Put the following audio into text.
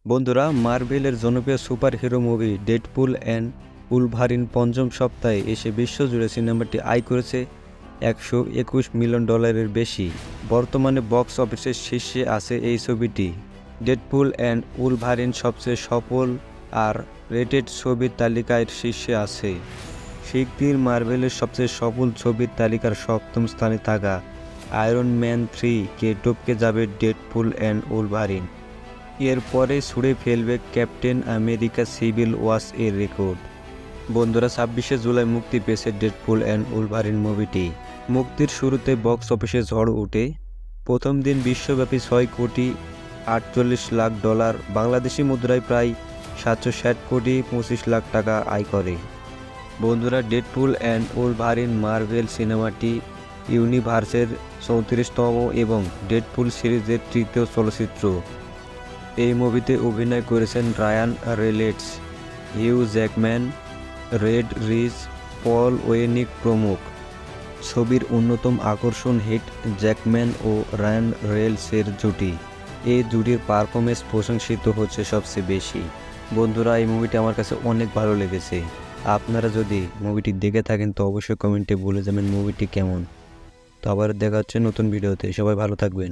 বন্ধুরা, মার্ভেলের জনপ্রিয় super hero movie Deadpool and Wolverine পঞ্চম সপ্তাহে এসে বিশ্বজুড়ে সিনেমাটি আয় করেছে $121 মিলিয়ন বেশি। বর্তমানে বক্স অফিসের শীর্ষে আছে এই ছবিটি। ডেডপুল অ্যান্ড উলভারিন সবচেয়ে সফল আর রেটেড ছবির তালিকায় শীর্ষে আছে। শিগগির মার্ভেলের সবচেয়ে সফল ছবির তালিকার সপ্তম স্থানে থাকা আয়রন ম্যান 3-কে টপকে যাবে ডেডপুল অ্যান্ড উলভারিন। এরপরে ছুঁড়ে ফেলবে ক্যাপ্টেন আমেরিকা সিভিল ওয়ার এর রেকর্ড। বন্ধুরা, 26শে জুলাই মুক্তি পেয়েছে ডেডপুল অ্যান্ড উলভারিন মুভিটি। মুক্তির শুরুতে বক্স অফিসে ঝড় ওঠে। প্রথম দিন বিশ্বব্যাপী $6,48,00,000 বাংলাদেশি মুদ্রায় প্রায় 760,25,00,000 টাকা আয় করে। বন্ধুরা, ডেডপুল অ্যান্ড উলভারিন মার্ভেল সিনেমাটি ইউনিভার্সের 34তম এবং ডেডপুল সিরিজের তৃতীয় চলচ্চিত্র। এই মুভিতে অভিনয় করেছেন Ryan Reynolds, Hugh Jackman, Rhett Reese, Paul Wernick প্রমুখ। ছবির অন্যতম আকর্ষণ হিট জ্যাকম্যান ও রায়ান রেনল্ডসের জুটি। এই জুটির পারফরমেন্স প্রশংসিত হচ্ছে সবচেয়ে বেশি। বন্ধুরা, এই মুভিটি আমার কাছে অনেক ভালো লেগেছে। আপনারা যদি মুভিটি দেখে থাকেন তো অবশ্যই কমেন্টে বলে যাবেন মুভিটি কেমন। তো আবার দেখা হচ্ছে নতুন ভিডিওতে। সবাই ভালো থাকবেন।